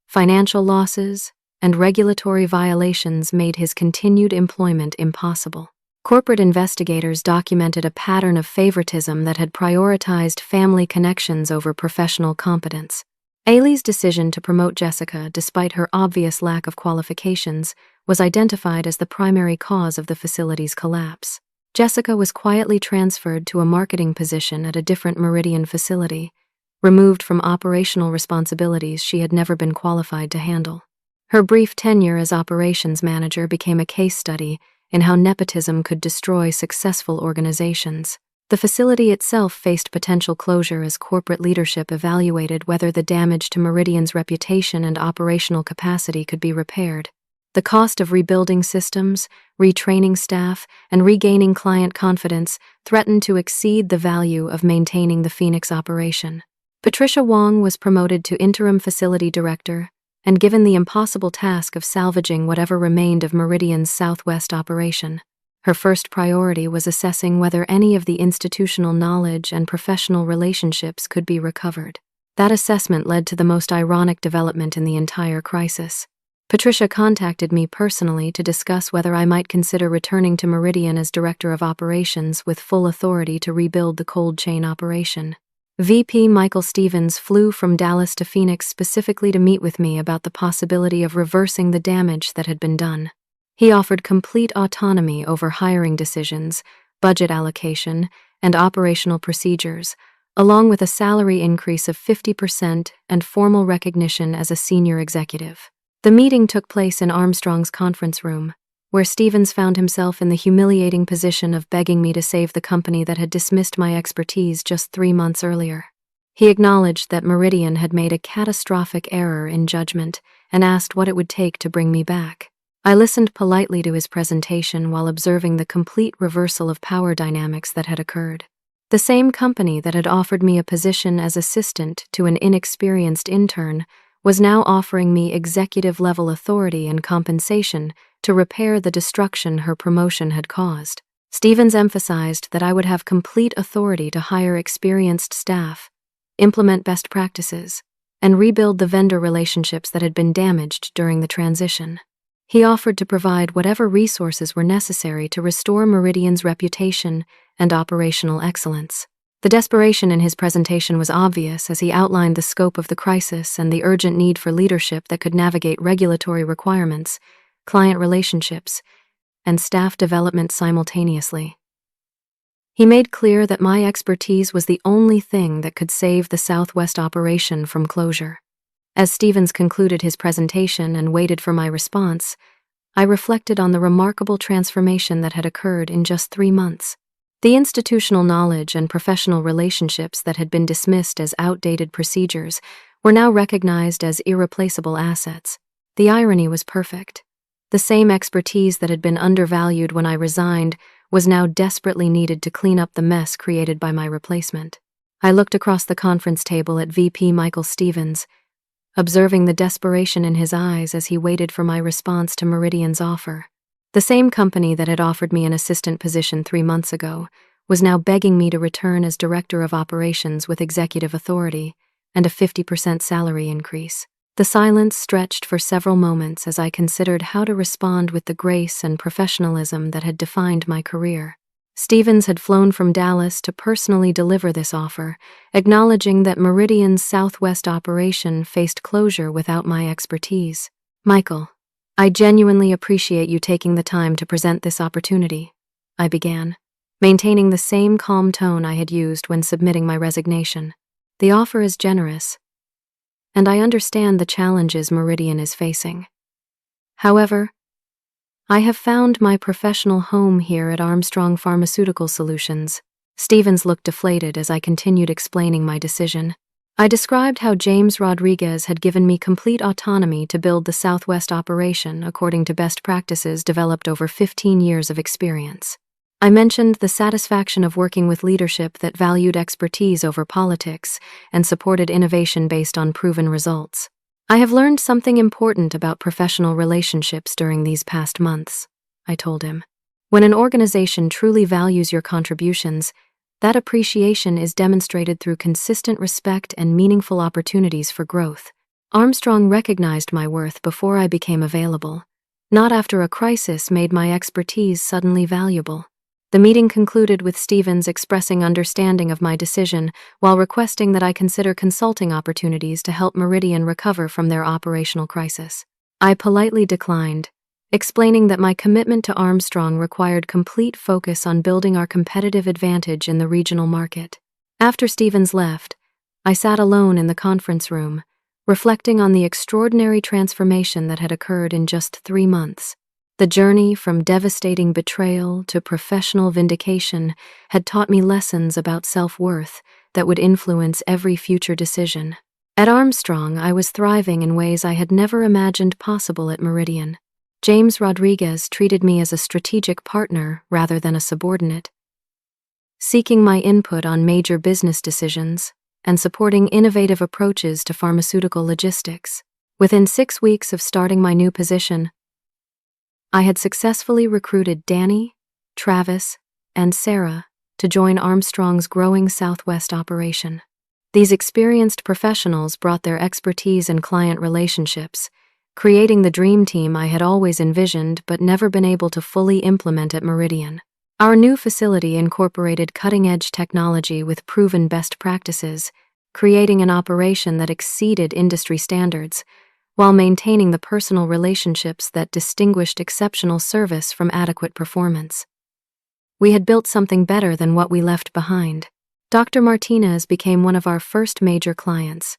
financial losses, and regulatory violations made his continued employment impossible. Corporate investigators documented a pattern of favoritism that had prioritized family connections over professional competence. Ailey's decision to promote Jessica, despite her obvious lack of qualifications, was identified as the primary cause of the facility's collapse. Jessica was quietly transferred to a marketing position at a different Meridian facility, removed from operational responsibilities she had never been qualified to handle. Her brief tenure as operations manager became a case study in how nepotism could destroy successful organizations. The facility itself faced potential closure as corporate leadership evaluated whether the damage to Meridian's reputation and operational capacity could be repaired. The cost of rebuilding systems, retraining staff, and regaining client confidence threatened to exceed the value of maintaining the Phoenix operation. Patricia Wong was promoted to interim facility director and given the impossible task of salvaging whatever remained of Meridian's Southwest operation. Her first priority was assessing whether any of the institutional knowledge and professional relationships could be recovered. That assessment led to the most ironic development in the entire crisis. Patricia contacted me personally to discuss whether I might consider returning to Meridian as director of operations with full authority to rebuild the cold chain operation. VP Michael Stevens flew from Dallas to Phoenix specifically to meet with me about the possibility of reversing the damage that had been done. He offered complete autonomy over hiring decisions, budget allocation, and operational procedures, along with a salary increase of 50% and formal recognition as a senior executive. The meeting took place in Armstrong's conference room, where Stevens found himself in the humiliating position of begging me to save the company that had dismissed my expertise just 3 months earlier. He acknowledged that Meridian had made a catastrophic error in judgment and asked what it would take to bring me back. I listened politely to his presentation while observing the complete reversal of power dynamics that had occurred. The same company that had offered me a position as assistant to an inexperienced intern was now offering me executive-level authority and compensation to repair the destruction her promotion had caused. Stevens emphasized that I would have complete authority to hire experienced staff, implement best practices, and rebuild the vendor relationships that had been damaged during the transition. He offered to provide whatever resources were necessary to restore Meridian's reputation and operational excellence. The desperation in his presentation was obvious as he outlined the scope of the crisis and the urgent need for leadership that could navigate regulatory requirements, client relationships, and staff development simultaneously. He made clear that my expertise was the only thing that could save the Southwest operation from closure. As Stevens concluded his presentation and waited for my response, I reflected on the remarkable transformation that had occurred in just 3 months. The institutional knowledge and professional relationships that had been dismissed as outdated procedures were now recognized as irreplaceable assets. The irony was perfect. The same expertise that had been undervalued when I resigned was now desperately needed to clean up the mess created by my replacement. I looked across the conference table at VP Michael Stevens, observing the desperation in his eyes as he waited for my response to Meridian's offer. The same company that had offered me an assistant position 3 months ago was now begging me to return as director of operations with executive authority and a 50% salary increase. The silence stretched for several moments as I considered how to respond with the grace and professionalism that had defined my career. Stevens had flown from Dallas to personally deliver this offer, acknowledging that Meridian's Southwest operation faced closure without my expertise. "Michael, I genuinely appreciate you taking the time to present this opportunity," I began, maintaining the same calm tone I had used when submitting my resignation. "The offer is generous, and I understand the challenges Meridian is facing. However, I have found my professional home here at Armstrong Pharmaceutical Solutions." Stevens looked deflated as I continued explaining my decision. I described how James Rodriguez had given me complete autonomy to build the Southwest operation according to best practices developed over 15 years of experience. I mentioned the satisfaction of working with leadership that valued expertise over politics and supported innovation based on proven results. "I have learned something important about professional relationships during these past months," I told him. "When an organization truly values your contributions, that appreciation is demonstrated through consistent respect and meaningful opportunities for growth. Armstrong recognized my worth before I became available, not after a crisis made my expertise suddenly valuable." The meeting concluded with Stevens expressing understanding of my decision while requesting that I consider consulting opportunities to help Meridian recover from their operational crisis. I politely declined, explaining that my commitment to Armstrong required complete focus on building our competitive advantage in the regional market. After Stevens left, I sat alone in the conference room, reflecting on the extraordinary transformation that had occurred in just 3 months. The journey from devastating betrayal to professional vindication had taught me lessons about self-worth that would influence every future decision. At Armstrong, I was thriving in ways I had never imagined possible at Meridian. James Rodriguez treated me as a strategic partner rather than a subordinate, seeking my input on major business decisions and supporting innovative approaches to pharmaceutical logistics. Within 6 weeks of starting my new position, I had successfully recruited Danny, Travis, and Sarah to join Armstrong's growing Southwest operation. These experienced professionals brought their expertise and client relationships, creating the dream team I had always envisioned but never been able to fully implement at Meridian. Our new facility incorporated cutting-edge technology with proven best practices, creating an operation that exceeded industry standards, while maintaining the personal relationships that distinguished exceptional service from adequate performance. We had built something better than what we left behind. Dr. Martinez became one of our first major clients,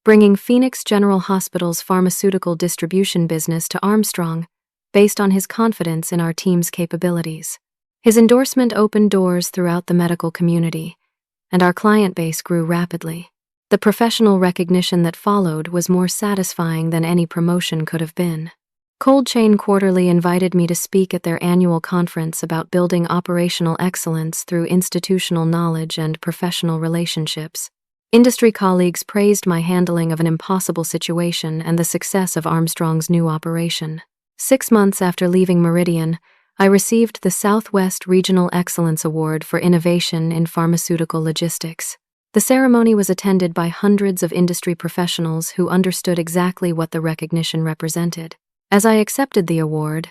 bringing Phoenix General Hospital's pharmaceutical distribution business to Armstrong based on his confidence in our team's capabilities. His endorsement opened doors throughout the medical community, and our client base grew rapidly. The professional recognition that followed was more satisfying than any promotion could have been. Cold Chain Quarterly invited me to speak at their annual conference about building operational excellence through institutional knowledge and professional relationships. Industry colleagues praised my handling of an impossible situation and the success of Armstrong's new operation. 6 months after leaving Meridian, I received the Southwest Regional Excellence Award for Innovation in Pharmaceutical Logistics. The ceremony was attended by hundreds of industry professionals who understood exactly what the recognition represented. As I accepted the award,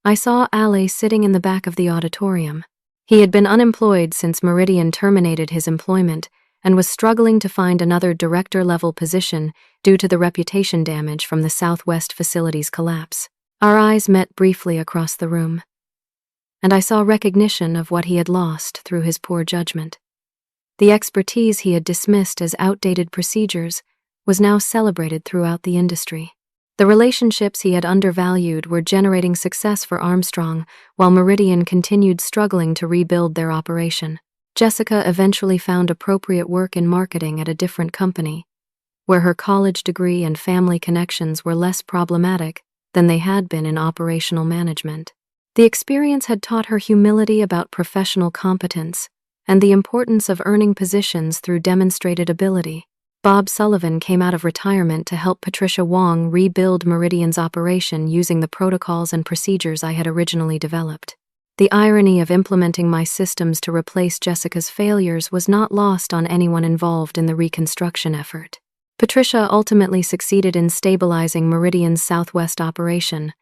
I saw Ale sitting in the back of the auditorium. He had been unemployed since Meridian terminated his employment and was struggling to find another director-level position due to the reputation damage from the Southwest facility's collapse. Our eyes met briefly across the room, and I saw recognition of what he had lost through his poor judgment. The expertise he had dismissed as outdated procedures was now celebrated throughout the industry. The relationships he had undervalued were generating success for Armstrong, while Meridian continued struggling to rebuild their operation. Jessica eventually found appropriate work in marketing at a different company, where her college degree and family connections were less problematic than they had been in operational management. The experience had taught her humility about professional competence and the importance of earning positions through demonstrated ability. Bob Sullivan came out of retirement to help Patricia Wong rebuild Meridian's operation using the protocols and procedures I had originally developed. The irony of implementing my systems to replace Jessica's failures was not lost on anyone involved in the reconstruction effort. Patricia ultimately succeeded in stabilizing Meridian's Southwest operation,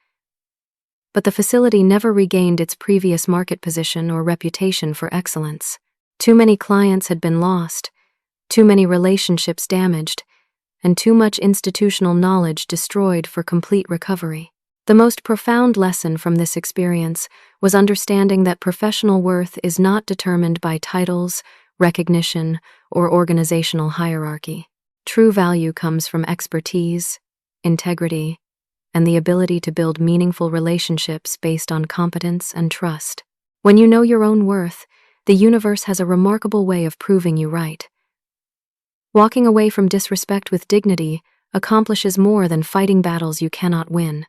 but the facility never regained its previous market position or reputation for excellence. Too many clients had been lost, too many relationships damaged, and too much institutional knowledge destroyed for complete recovery. The most profound lesson from this experience was understanding that professional worth is not determined by titles, recognition, or organizational hierarchy. True value comes from expertise, integrity, and the ability to build meaningful relationships based on competence and trust. When you know your own worth, the universe has a remarkable way of proving you right. Walking away from disrespect with dignity accomplishes more than fighting battles you cannot win.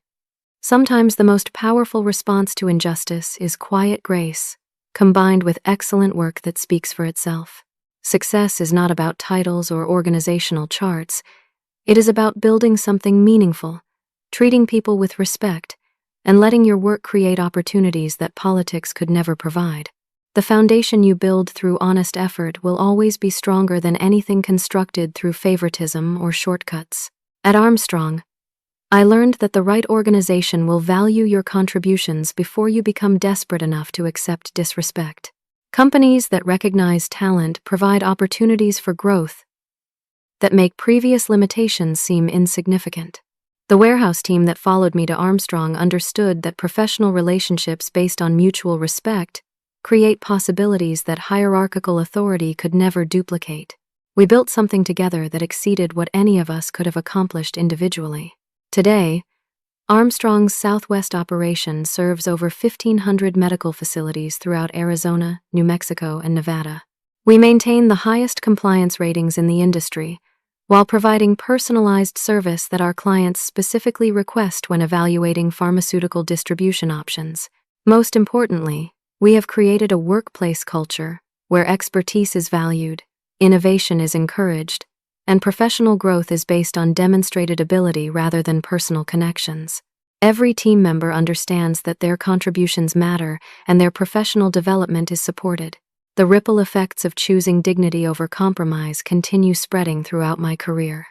Sometimes the most powerful response to injustice is quiet grace, combined with excellent work that speaks for itself. Success is not about titles or organizational charts. It is about building something meaningful, treating people with respect, and letting your work create opportunities that politics could never provide. The foundation you build through honest effort will always be stronger than anything constructed through favoritism or shortcuts. At Armstrong, I learned that the right organization will value your contributions before you become desperate enough to accept disrespect. Companies that recognize talent provide opportunities for growth that make previous limitations seem insignificant. The warehouse team that followed me to Armstrong understood that professional relationships based on mutual respect create possibilities that hierarchical authority could never duplicate. We built something together that exceeded what any of us could have accomplished individually. Today, Armstrong's Southwest operation serves over 1,500 medical facilities throughout Arizona, New Mexico, and Nevada. We maintain the highest compliance ratings in the industry, while providing personalized service that our clients specifically request when evaluating pharmaceutical distribution options. Most importantly, we have created a workplace culture where expertise is valued, innovation is encouraged, and professional growth is based on demonstrated ability rather than personal connections. Every team member understands that their contributions matter and their professional development is supported. The ripple effects of choosing dignity over compromise continue spreading throughout my career.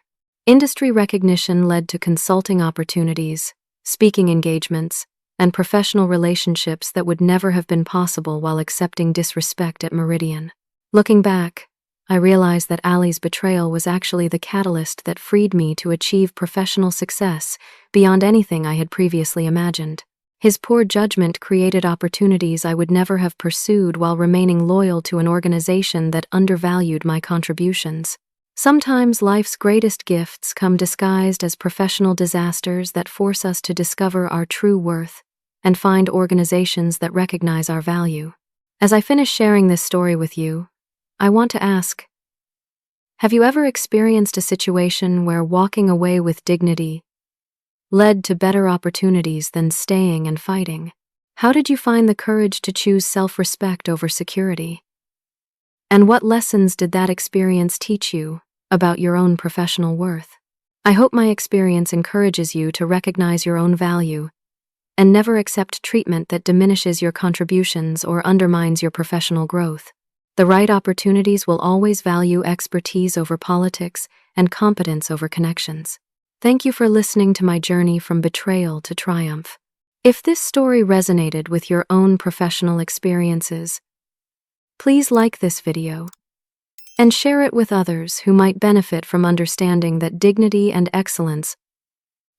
Industry recognition led to consulting opportunities, speaking engagements, and professional relationships that would never have been possible while accepting disrespect at Meridian. Looking back, I realized that Ali's betrayal was actually the catalyst that freed me to achieve professional success beyond anything I had previously imagined. His poor judgment created opportunities I would never have pursued while remaining loyal to an organization that undervalued my contributions. Sometimes life's greatest gifts come disguised as professional disasters that force us to discover our true worth and find organizations that recognize our value. As I finish sharing this story with you, I want to ask, have you ever experienced a situation where walking away with dignity led to better opportunities than staying and fighting? How did you find the courage to choose self-respect over security? And what lessons did that experience teach you about your own professional worth? I hope my experience encourages you to recognize your own value and never accept treatment that diminishes your contributions or undermines your professional growth. The right opportunities will always value expertise over politics and competence over connections. Thank you for listening to my journey from betrayal to triumph. If this story resonated with your own professional experiences, please like this video and share it with others who might benefit from understanding that dignity and excellence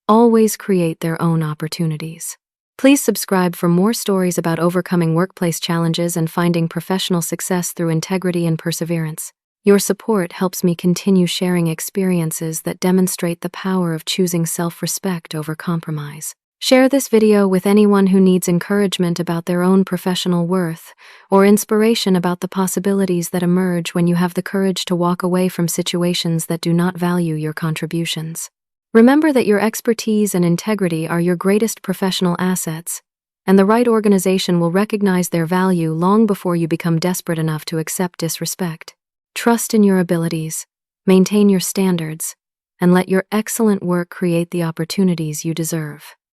always create their own opportunities. Please subscribe for more stories about overcoming workplace challenges and finding professional success through integrity and perseverance. Your support helps me continue sharing experiences that demonstrate the power of choosing self-respect over compromise. Share this video with anyone who needs encouragement about their own professional worth or inspiration about the possibilities that emerge when you have the courage to walk away from situations that do not value your contributions. Remember that your expertise and integrity are your greatest professional assets, and the right organization will recognize their value long before you become desperate enough to accept disrespect. Trust in your abilities, maintain your standards, and let your excellent work create the opportunities you deserve.